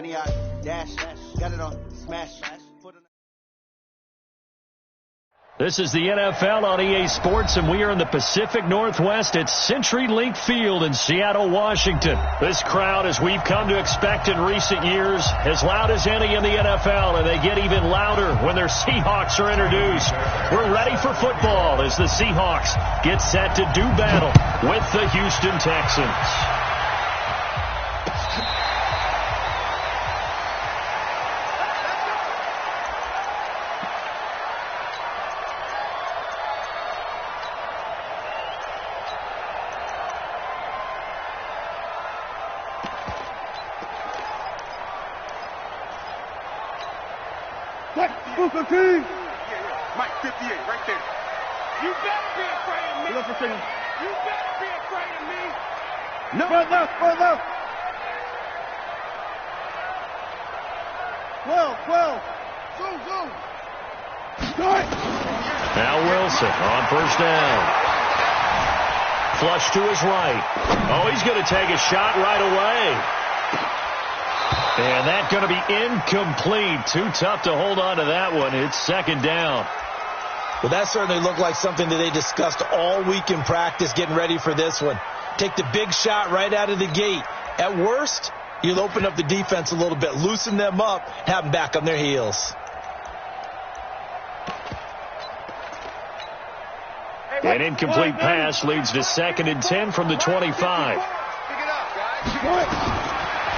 Honey, I dash, got it on, smash. This is the NFL on EA Sports, and we are in the Pacific Northwest at CenturyLink Field in Seattle, Washington. This crowd, as we've come to expect in recent years, as loud as any in the NFL, and they get even louder when their Seahawks are introduced. We're ready for football as the Seahawks get set to do battle with the Houston Texans. Mike 58, right there. You better be afraid of me. You better be afraid of me. No. Further. 12. Go. Start. Now Wilson on first down. Flush to his right. Oh, he's going to take a shot right away. And that's going to be incomplete. Too tough to hold on to that one. It's second down. Well, that certainly looked like something that they discussed all week in practice, getting ready for this one. Take the big shot right out of the gate. At worst, you'll open up the defense a little bit, loosen them up, have them back on their heels. An incomplete pass leads to 2nd and 10 from the 25.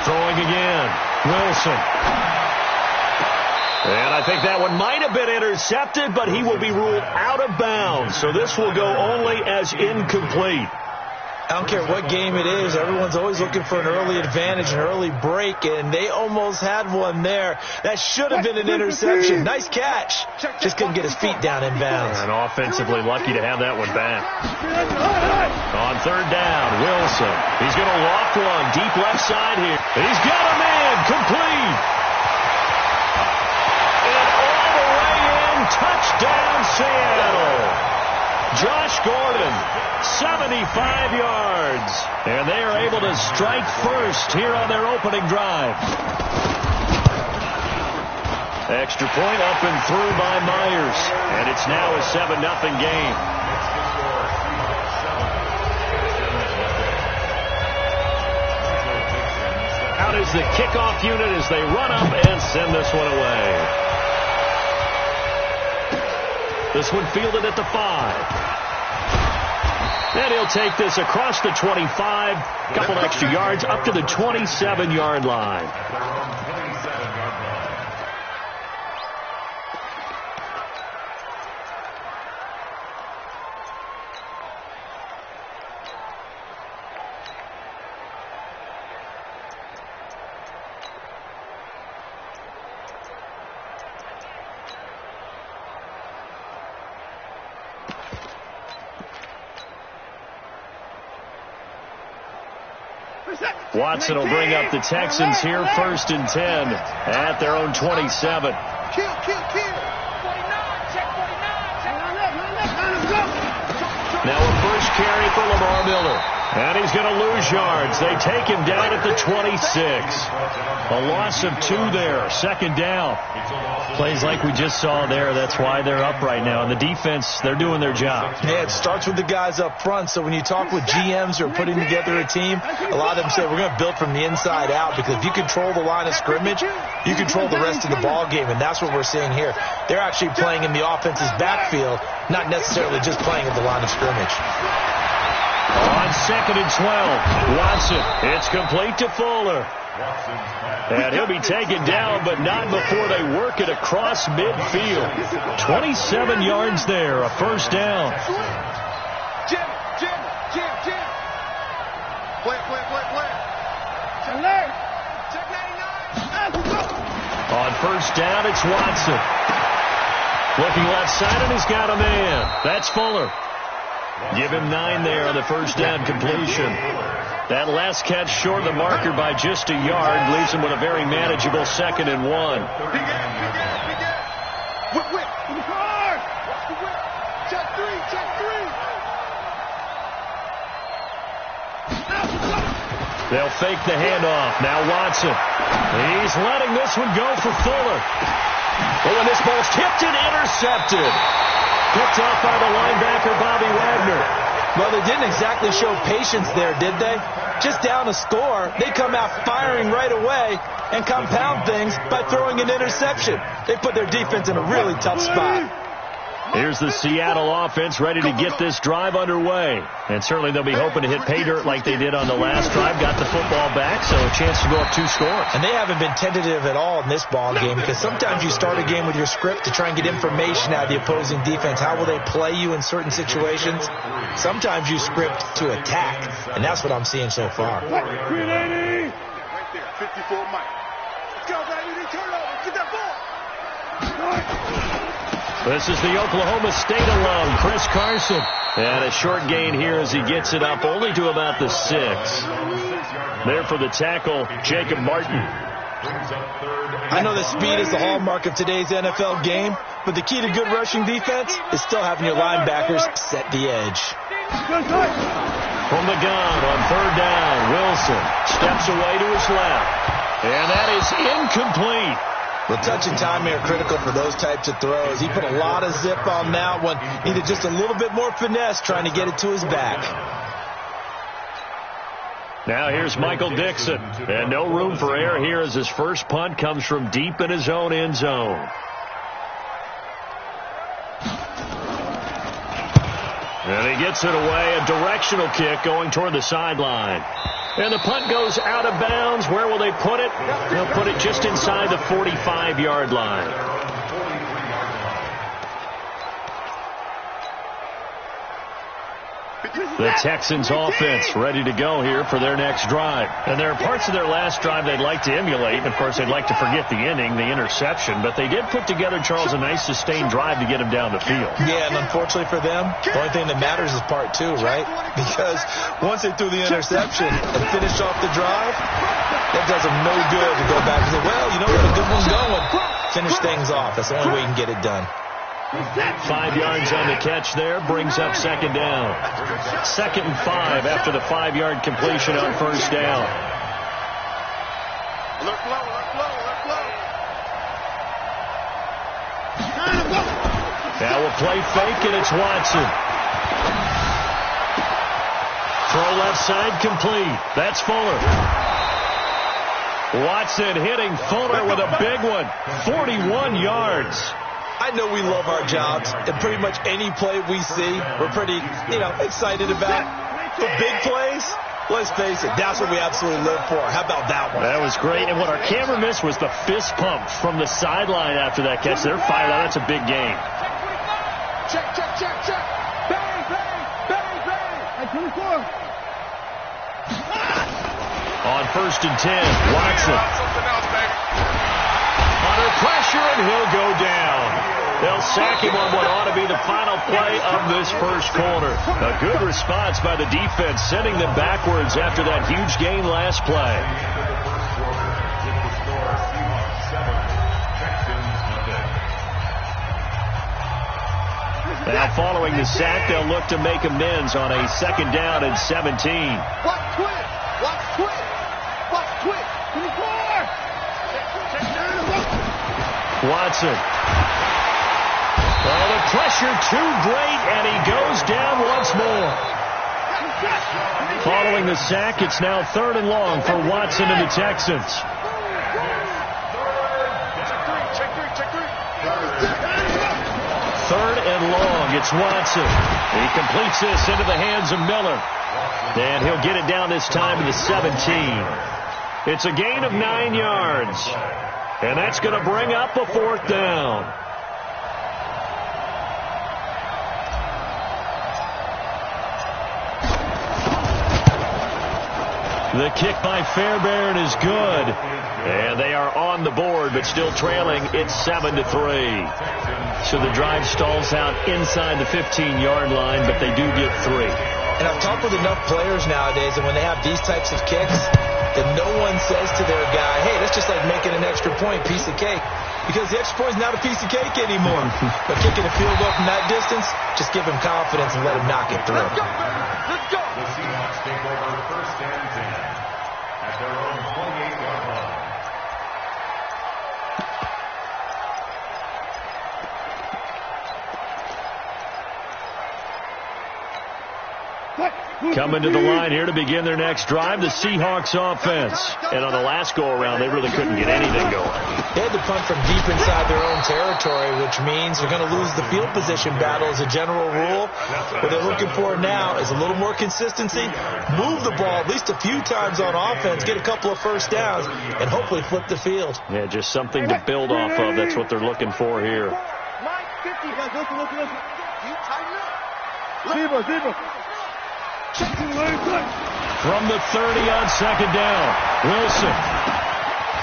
Throwing again. Wilson. And I think that one might have been intercepted, but he will be ruled out of bounds. So this will go only as incomplete. I don't care what game it is. Everyone's always looking for an early advantage, an early break, and they almost had one there. That should have been an interception. Nice catch. Just couldn't get his feet down in bounds. And offensively lucky to have that one back. On third down, Wilson. He's going to loft one deep left side here. And he's got a man complete. And all the way in, touchdown Seattle. Josh Gordon, 75 yards. And they are able to strike first here on their opening drive. Extra point up and through by Myers. And it's now a 7-0 game. Out is the kickoff unit as they run up and send this one away. This one fielded at the 5. And he'll take this across the 25. Couple extra yards up to the 27-yard line. Watson will bring up the Texans here, 1st and 10 at their own 27. Kill. 49, check 49. Now a first carry for Lamar Miller. And he's going to lose yards. They take him down at the 26. A loss of 2 there, 2nd down. Plays like we just saw there. That's why they're up right now. And the defense, they're doing their job. Yeah, it starts with the guys up front. So when you talk with GMs who are putting together a team, a lot of them say we're going to build from the inside out, because if you control the line of scrimmage, you control the rest of the ball game. And that's what we're seeing here. They're actually playing in the offense's backfield, not necessarily just playing at the line of scrimmage. On 2nd and 12, Watson. It's complete to Fuller. And he'll be taken down, but not before they work it across midfield. 27 yards there, a first down. Jim. Play. Check 99. On first down, it's Watson. Looking left side, and he's got a man. That's Fuller. Give him 9 there on the first down completion. That last catch short of the marker by just a yard leaves him with a very manageable 2nd and 1. Big ass. Whip. Hard. Watch the whip. Check 3. They'll fake the handoff. Now Watson. He's letting this one go for Fuller. Oh, and this ball's tipped and intercepted. Picked off by the linebacker, Bobby Wagner. Well, they didn't exactly show patience there, did they? Just down a score, they come out firing right away and compound things by throwing an interception. They put their defense in a really tough spot. Here's the Seattle offense ready to get this drive underway. And certainly they'll be hoping to hit pay dirt like they did on the last drive. Got the football back, so a chance to go up 2 scores. And they haven't been tentative at all in this ball game, because sometimes you start a game with your script to try and get information out of the opposing defense. How will they play you in certain situations? Sometimes you script to attack, and that's what I'm seeing so far. 380. Right there, 54 Mike. Go, baby, turn over. Get that ball. This is the Oklahoma State alum, Chris Carson. And a short gain here as he gets it up only to about the 6. There for the tackle, Jacob Martin. I know that speed is the hallmark of today's NFL game, but the key to good rushing defense is still having your linebackers set the edge. From the gun on 3rd down, Wilson steps away to his left. And that is incomplete. The touch and timing are critical for those types of throws. He put a lot of zip on that one. Needed just a little bit more finesse trying to get it to his back. Now here's Michael Dixon. And no room for error here as his first punt comes from deep in his own end zone. And he gets it away. A directional kick going toward the sideline. And the punt goes out of bounds. Where will they put it? They'll put it just inside the 45-yard line. The Texans offense ready to go here for their next drive. And there are parts of their last drive they'd like to emulate. And, of course, they'd like to forget the inning, the interception. But they did put together, Charles, a nice sustained drive to get him down the field. Yeah, and unfortunately for them, the only thing that matters is part 2, right? Because once they threw the interception and finished off the drive, that does them no good to go back and say, well, you know, we got a good one going. Finish things off. That's the only way you can get it done. 5 yards on the catch there, brings up 2nd down. 2nd and 5 after the 5-yard completion on 1st down. Now we'll play fake, and it's Watson. Throw left side complete. That's Fuller. Watson hitting Fuller with a big one. 41 yards. I know we love our jobs, and pretty much any play we see, we're pretty, excited about. But big plays, let's face it, that's what we absolutely live for. How about that one? That was great, and what our camera missed was the fist pump from the sideline after that catch. They're fired out. That's a big game. Check. Bang, bang, bang, bang. At 24. On 1st and 10, Watson. Under pressure, and he'll go down. They'll sack him on what ought to be the final play of this first quarter. A good response by the defense, sending them backwards after that huge gain last play. Now following the sack, they'll look to make amends on a 2nd down and 17. Watch quick. 24. Watson. Oh, the pressure too great, and he goes down once more. Following the sack, it's now 3rd and long for Watson and the Texans. Third and long, it's Watson. He completes this into the hands of Miller. And he'll get it down this time to the 17. It's a gain of 9 yards. And that's going to bring up a 4th down. The kick by Fairbairn is good. And they are on the board, but still trailing. It's 7-3. So the drive stalls out inside the 15-yard line, but they do get 3. And I've talked with enough players nowadays, and when they have these types of kicks, that no one says to their guy, hey, that's just like making an extra point, piece of cake. Because the extra point is not a piece of cake anymore. But kicking a field goal from that distance, just give him confidence and let him knock it through. Let's go. at their own 28-yard line. Coming to the line here to begin their next drive, the Seahawks offense. And on the last go-around, they really couldn't get anything going. They had to punt from deep inside their own territory, which means they're going to lose the field position battle as a general rule. What they're looking for now is a little more consistency, move the ball at least a few times on offense, get a couple of first downs, and hopefully flip the field. Yeah, just something to build off of. That's what they're looking for here. Mike, 50. Listen. You tighten up. Zebra. From the 30 on second down, Wilson.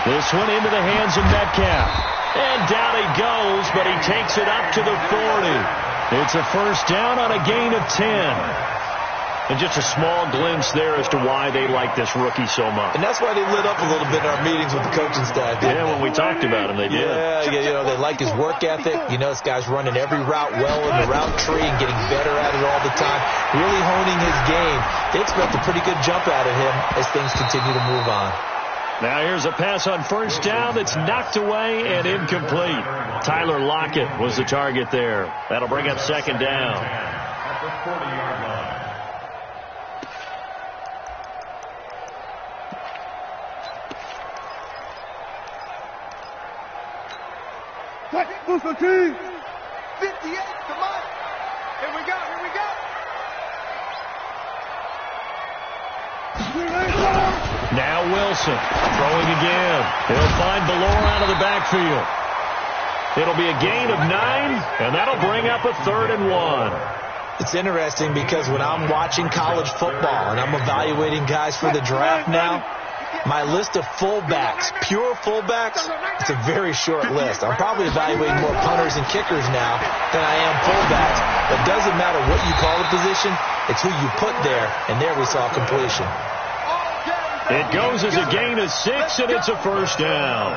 This one into the hands of Metcalf. And down he goes, but he takes it up to the 40. It's a first down on a gain of 10. And just a small glimpse there as to why they like this rookie so much. And that's why they lit up a little bit in our meetings with the coaching staff. Yeah, when we talked about him, they did. Yeah, they like his work ethic. You know, this guy's running every route well in the route tree and getting better at it all the time, really honing his game. They expect a pretty good jump out of him as things continue to move on. Now here's a pass on first down that's knocked away and incomplete. Tyler Lockett was the target there. That'll bring up second down. At the 40-yard line. Booster team. 58, come on. Here we go. Now Wilson throwing again. He'll find Ballore out of the backfield. It'll be a gain of 9, and that'll bring up a 3rd and 1. It's interesting because when I'm watching college football and I'm evaluating guys for the draft now, my list of fullbacks, pure fullbacks, it's a very short list. I'm probably evaluating more punters and kickers now than I am fullbacks. But it doesn't matter what you call the position, it's who you put there, and there we saw completion. It goes as a gain of 6, and it's a first down.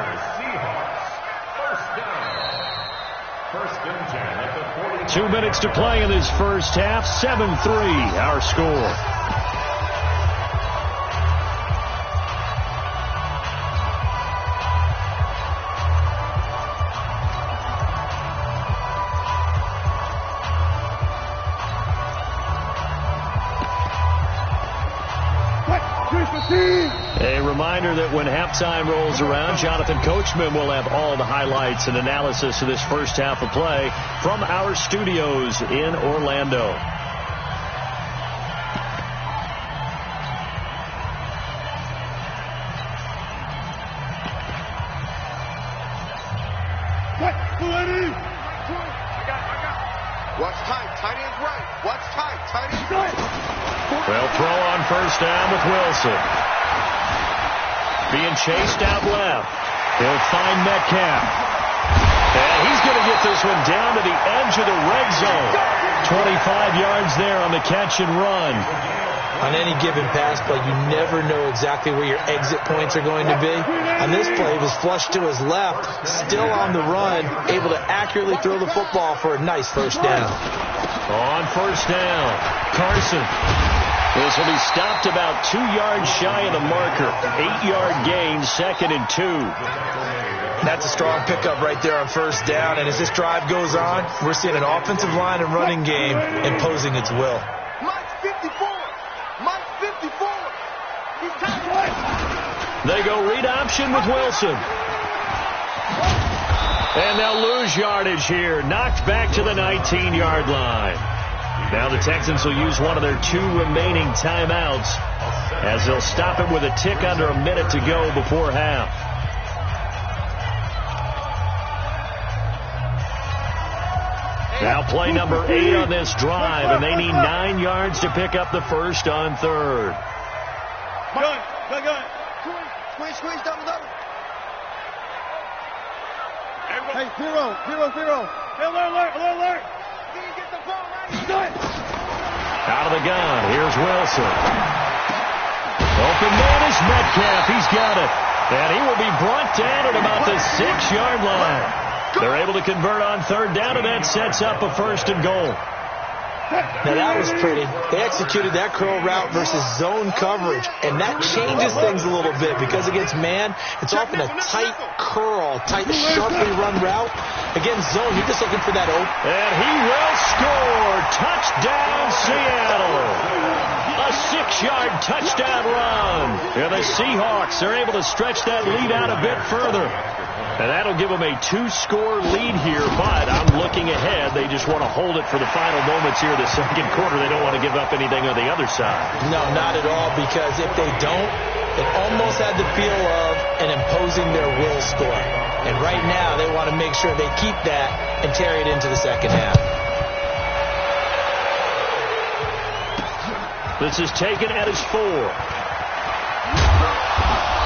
First and 10 at the 40. 2 minutes to play in this first half. 7-3, our score. A reminder that when halftime rolls around, Jonathan Coachman will have all the highlights and analysis of this first half of play from our studios in Orlando. Watch tight. Tight end's right. Watch tight. Tight end's right. They'll throw on first down with Wilson. Being chased out left. He'll find Metcalf. And he's going to get this one down to the edge of the red zone. 25 yards there on the catch and run. On any given pass play, you never know exactly where your exit points are going to be. On this play, he was flushed to his left, still on the run, able to accurately throw the football for a nice first down. On first down, Carson. This will be stopped about 2 yards shy of the marker. 8-yard gain, 2nd and 2. That's a strong pickup right there on first down. And as this drive goes on, we're seeing an offensive line and running game imposing its will. Mike's 54. Mike's 54. He's tight. They go read option with Wilson. And they'll lose yardage here. Knocked back to the 19-yard line. Now the Texans will use one of their 2 remaining timeouts as they'll stop it with a tick under a minute to go before half. Now play number 8 on this drive, and they need 9 yards to pick up the first on 3rd. Gun. Squeeze, double. Hey, 0. Alert. Get the ball right. Out of the gun, here's Wilson. Open man is Metcalf. He's got it. And he will be brought down at about the 6-yard line. They're able to convert on 3rd down, and that sets up a 1st and goal. Now that was pretty. They executed that curl route versus zone coverage, and that changes things a little bit because against man, it's often a tight curl, tight, sharply run route. Against zone, you're just looking for that open. And he will score. Touchdown, Seattle. A 6-yard touchdown run. And the Seahawks are able to stretch that lead out a bit further. And that'll give them a 2-score lead here, but I'm looking ahead. They just want to hold it for the final moments here of the second quarter. They don't want to give up anything on the other side. No, not at all, because if they don't, it almost had the feel of an imposing their will score. And right now, they want to make sure they keep that and carry it into the second half. This is taken at his 4.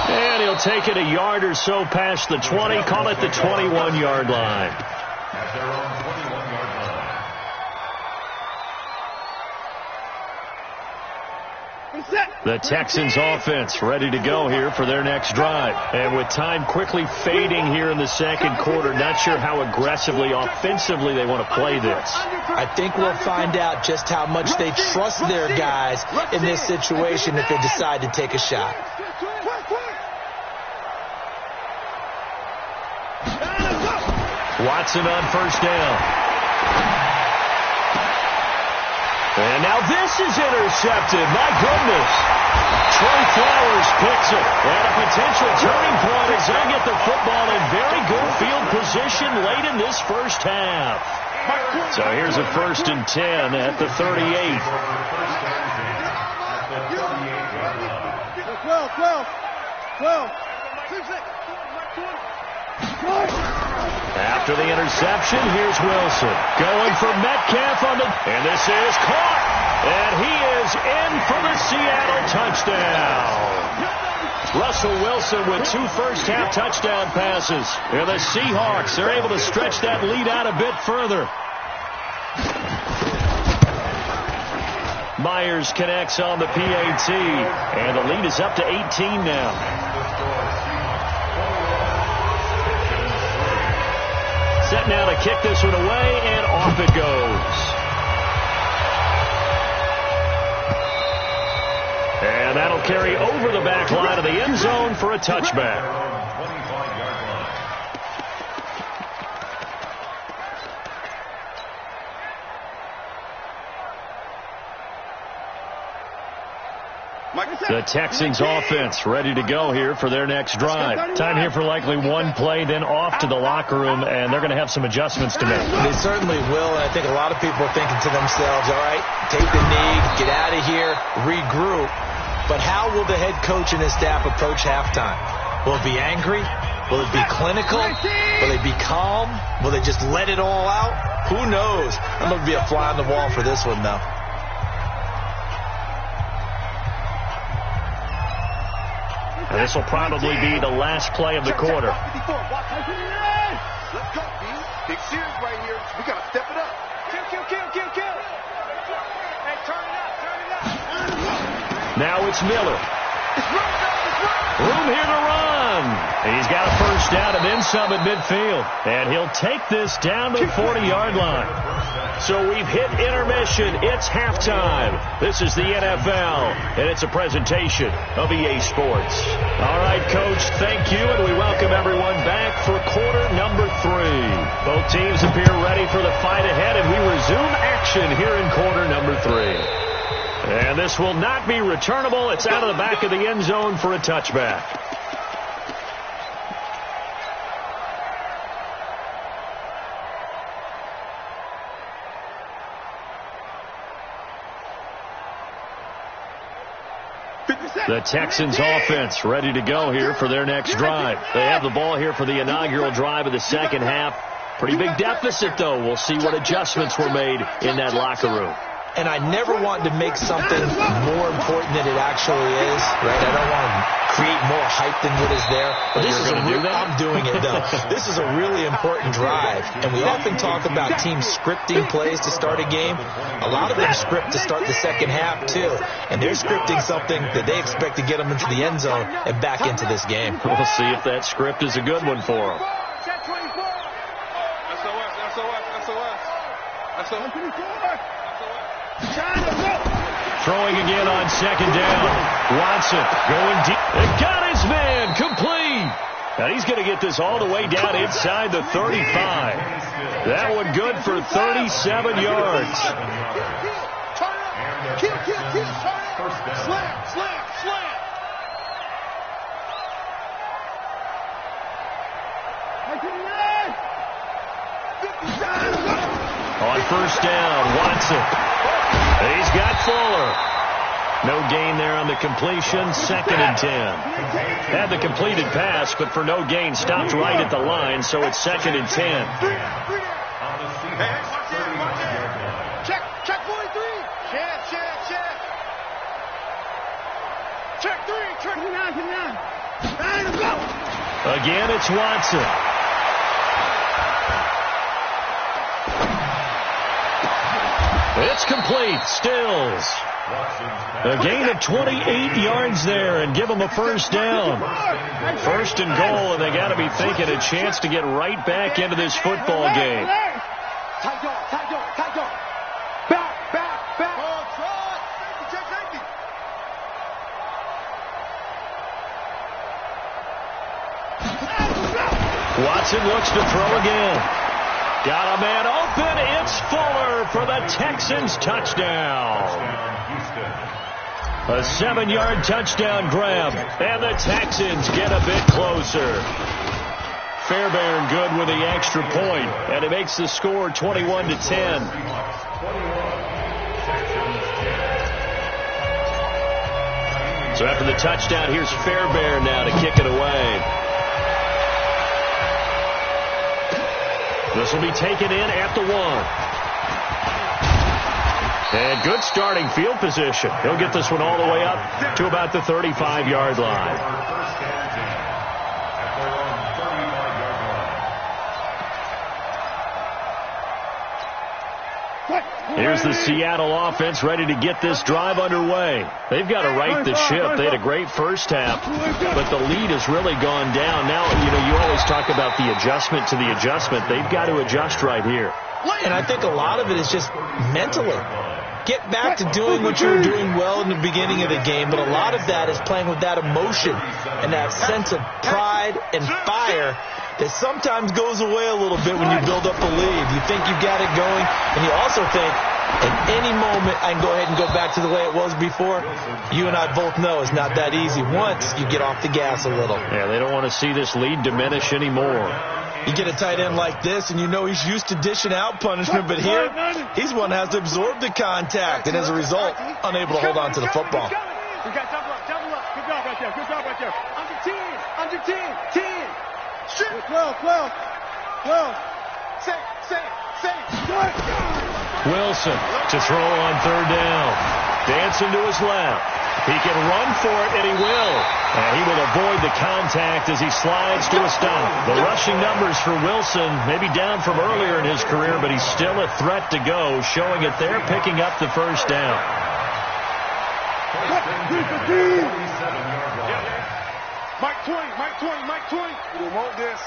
And he'll take it a yard or so past the 20. Call it the 21-yard line. At their own 21-yard line. The Texans offense ready to go here for their next drive. And with time quickly fading here in the second quarter, not sure how aggressively, offensively they want to play this. I think we'll find out just how much they trust their guys in this situation if they decide to take a shot. Watson on first down. And now this is intercepted. My goodness. Trey Flowers picks it. And a potential turning point as they get the football in very good field position late in this first half. So here's a 1st and 10 at the 38. 12. After the interception, here's Wilson. Going for Metcalf on the... And this is caught. And he is in for the Seattle touchdown. Russell Wilson with 2 first-half touchdown passes. And the Seahawks are able to stretch that lead out a bit further. Myers connects on the PAT. And the lead is up to 18 now. Set now to kick this one away, and off it goes. And that'll carry over the back line of the end zone for a touchback. The Texans offense ready to go here for their next drive. Time here for likely one play, then off to the locker room, and they're going to have some adjustments to make. They certainly will, and I think a lot of people are thinking to themselves, all right, take the knee, get out of here, regroup. But how will the head coach and his staff approach halftime? Will it be angry? Will it be clinical? Will they be calm? Will they just let it all out? Who knows? I'm going to be a fly on the wall for this one, though. And this will probably be the last play of the quarter. Let's go, B. Big series right here. We got to step it up. Kill. Hey, turn it up. Now it's Miller. Room here to run. He's got a first down and then some at midfield. And he'll take this down to the 40-yard line. So we've hit intermission. It's halftime. This is the NFL, and it's a presentation of EA Sports. All right, Coach, thank you, and we welcome everyone back for quarter number 3. Both teams appear ready for the fight ahead, and we resume action here in quarter number 3. And this will not be returnable. It's out of the back of the end zone for a touchback. The Texans offense ready to go here for their next drive. They have the ball here for the inaugural drive of the second half. Pretty big deficit, though. We'll see what adjustments were made in that locker room. And I never want to make something more important than it actually is, right? I don't want to create more hype than what is there. But this is I'm doing it, though. This is a really important drive. And we often talk about teams scripting plays to start a game. A lot of them script to start the second half, too. And they're scripting something that they expect to get them into the end zone and back into this game. We'll see if that script is a good one for them. SOS. Throwing again on second down. Watson going deep. It got his man complete. And he's going to get this all the way down inside the 35. That one good for 37 yards. Kill. Slam. On first down, Watson. He's got Fuller. No gain there on the completion. 2nd and 10. Had the completed pass, but for no gain, stopped right at the line, so it's 2nd and 10. Check 43. Check 3. Check 9. Again, it's Watson. It's complete. Stills. A gain of 28 yards there and give them a first down. 1st and goal, and they got to be thinking a chance to get right back into this football game. Tight dog. Back. Safety. Watson looks to throw again. Got a man open. It's Fuller for the Texans touchdown. A 7-yard touchdown grab, and the Texans get a bit closer. Fairbairn good with the extra point, and it makes the score 21-10. So after the touchdown, here's Fairbairn now to kick it away. This will be taken in at the 1. And good starting field position. He'll get this one all the way up to about the 35-yard line. Here's the Seattle offense ready to get this drive underway. They've got to right the ship. They had a great first half, but the lead has really gone down. Now, you always talk about the adjustment to the adjustment. They've got to adjust right here. And I think a lot of it is just mentally. Get back to doing what you were doing well in the beginning of the game, but a lot of that is playing with that emotion and that sense of pride and fire that sometimes goes away a little bit when you build up the lead. You think you've got it going, and you also think at any moment I can go ahead and go back to the way it was before. You and I both know it's not that easy once you get off the gas a little. Yeah, they don't want to see this lead diminish anymore. You get a tight end like this, and you know he's used to dishing out punishment, but here, he's one that has to absorb the contact, and as a result, unable to hold on to the football. We got double up. Good job right there. Under 10. Strip. 12. Say. Wilson to throw on 3rd down. Dancing to his left. He can run for it, and he will. And he will avoid the contact as he slides to a stop. The rushing numbers for Wilson maybe down from earlier in his career, but he's still a threat to go, showing it there, picking up the first down. Mike 20. We want this.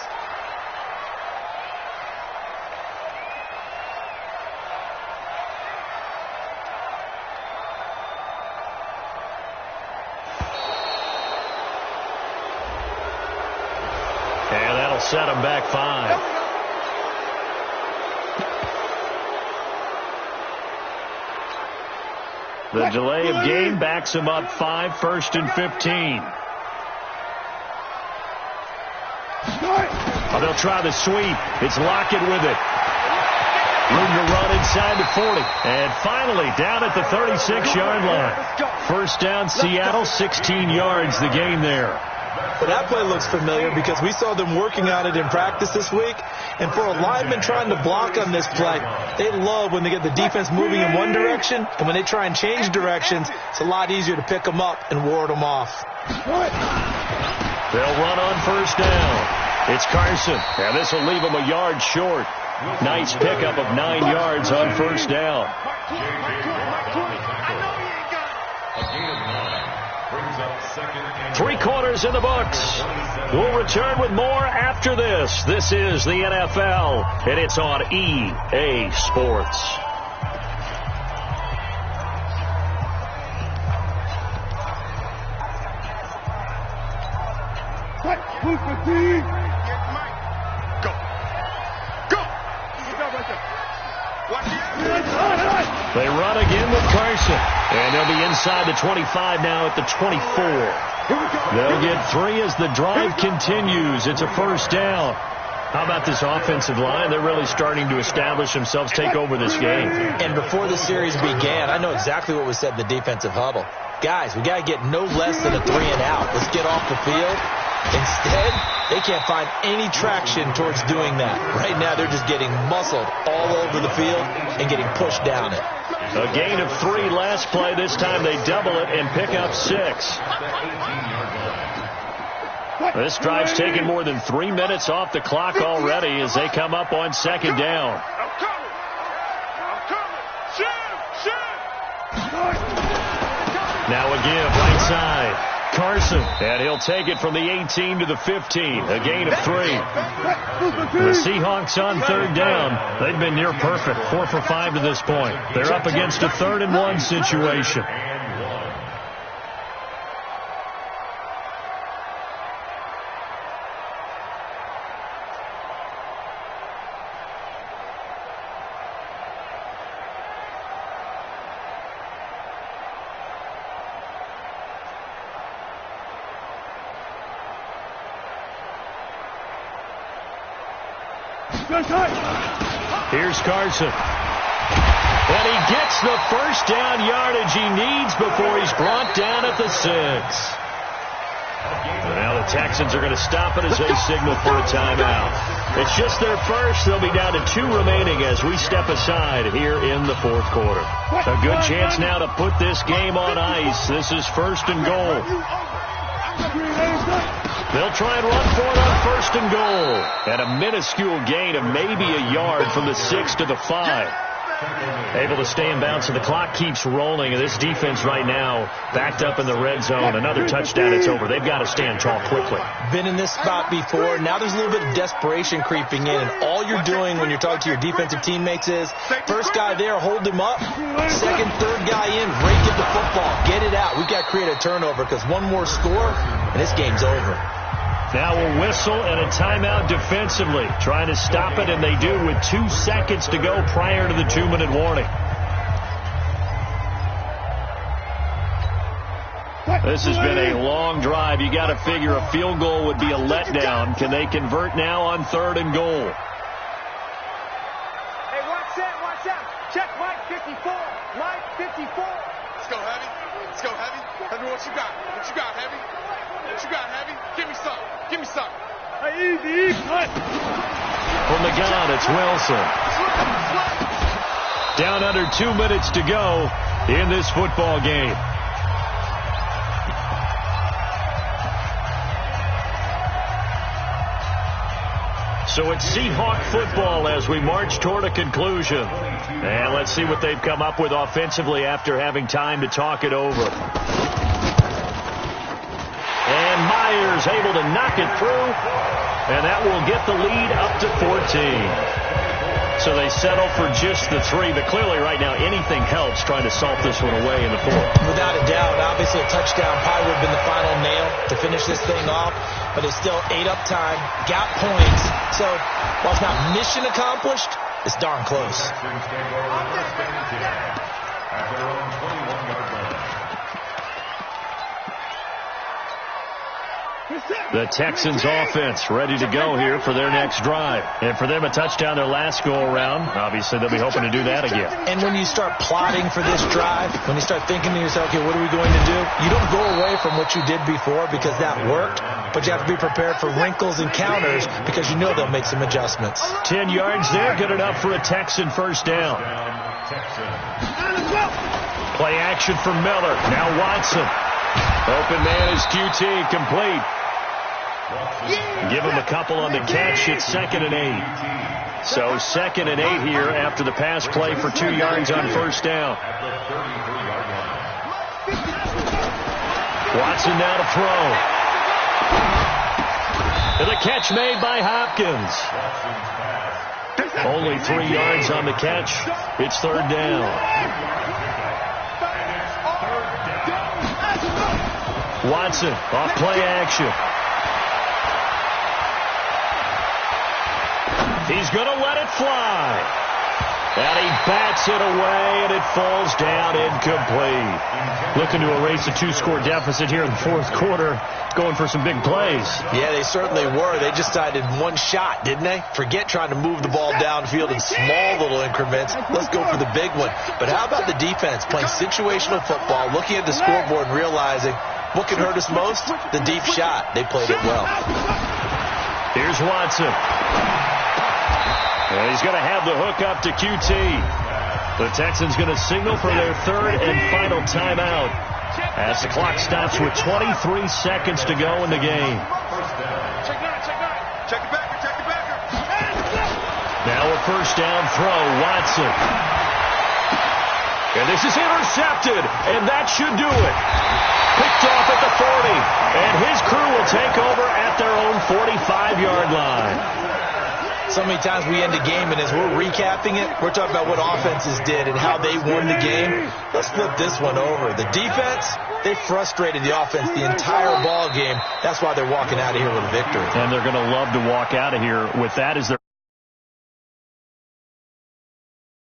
And that'll set him back 5. The delay of game backs him up 5, 1st and 15. Oh, they'll try the sweep. It's Lockett with it. Room to run inside the 40. And finally down at the 36-yard line. First down, Seattle, 16 yards the gain there. Well, that play looks familiar because we saw them working on it in practice this week. And for a lineman trying to block on this play, they love when they get the defense moving in one direction. And when they try and change directions, it's a lot easier to pick them up and ward them off. They'll run on first down. It's Carson. And this will leave him a yard short. Nice pickup of 9 yards on first down. Three quarters in the books. We'll return with more after this. This is the NFL, and it's on EA Sports. Who's the team? Go. Go. Good job right there. Watch it. They run again with Carson. And they'll be inside the 25 now at the 24. They'll get 3 as the drive continues. It's a first down. How about this offensive line? They're really starting to establish themselves, take over this game. And before the series began, I know exactly what was said in the defensive huddle. Guys, we got to get no less than a 3 and out. Let's get off the field. Instead, they can't find any traction towards doing that. Right now, they're just getting muscled all over the field and getting pushed down it. A gain of 3 last play. This time they double it and pick up 6. This drive's taken more than 3 minutes off the clock already as they come up on second down. I'm coming. Shoot. Now a give right side. Carson, and he'll take it from the 18 to the 15. A gain of 3. The Seahawks on third down. They've been near perfect, 4 for 5 to this point. They're up against a 3rd and 1 situation. Here's Carson. And he gets the first down yardage he needs before he's brought down at the 6. And now the Texans are going to stop it as they signal for a timeout. It's just their first. They'll be down to 2 remaining as we step aside here in the 4th quarter. A good chance now to put this game on ice. This is 1st and goal. They'll try and run for it on 1st and goal. And a minuscule gain of maybe a yard from the 6 to the 5. Able to stay in bounds, so the clock keeps rolling. And this defense right now backed up in the red zone. Another touchdown, it's over. They've got to stand tall quickly. Been in this spot before. Now there's a little bit of desperation creeping in. And all you're doing when you're talking to your defensive teammates is, first guy there, hold him up. Second, third guy in, rake at the football. Get it out. We've got to create a turnover because one more score, and this game's over. Now a whistle and a timeout defensively. Trying to stop it, and they do with 2 seconds to go prior to the 2-minute warning. This has been a long drive. You got to figure a field goal would be a letdown. Can they convert now on 3rd and goal? Hey, watch out. Check Mike 54. Mike 54. Let's go, Heavy. Heavy, what you got? Heavy? What you got, Heavy? Give me some. Hey, easy. From the gun, it's Wilson. Down under 2 minutes to go in this football game. So it's Seahawk football as we march toward a conclusion. And let's see what they've come up with offensively after having time to talk it over. And Myers able to knock it through. And that will get the lead up to 14. So they settle for just the 3. But clearly right now anything helps trying to salt this one away in the 4th. Without a doubt, obviously a touchdown probably would have been the final nail to finish this thing off. But it's still ate up time, got points. So while it's not mission accomplished, it's darn close. The Texans offense ready to go here for their next drive. And for them, a touchdown their last go-around. Obviously, they'll be hoping to do that again. And when you start plotting for this drive, when you start thinking to yourself, okay, what are we going to do? You don't go away from what you did before because that worked, but you have to be prepared for wrinkles and counters because you know they'll make some adjustments. 10 yards there, good enough for a Texan first down. Play action for Miller. Now Watson. Open man is QT, complete. Give him a couple on the catch. It's 2nd and 8. So 2nd and 8 here after the pass play for 2 yards on first down. Watson now to throw. And the catch made by Hopkins. Only 3 yards on the catch. It's 3rd down. Watson off play action. He's going to let it fly. And he bats it away, and it falls down incomplete. Looking to erase a 2-score deficit here in the fourth quarter, going for some big plays. Yeah, they certainly were. They just decided one shot, didn't they? Forget trying to move the ball downfield in small little increments. Let's go for the big one. But how about the defense playing situational football, looking at the scoreboard and realizing what can hurt us most? The deep shot. They played it well. Here's Watson. And he's going to have the hook up to QT. The Texans going to signal for their third and final timeout as the clock stops with 23 seconds to go in the game. Check it back. Now a first down throw, Watson. And this is intercepted, and that should do it. Picked off at the 40, and his crew will take over at their own 45-yard line. So many times we end a game, and as we're recapping it, we're talking about what offenses did and how they won the game. Let's flip this one over. The defense, they frustrated the offense the entire ball game. That's why they're walking out of here with a victory. And they're going to love to walk out of here with that as their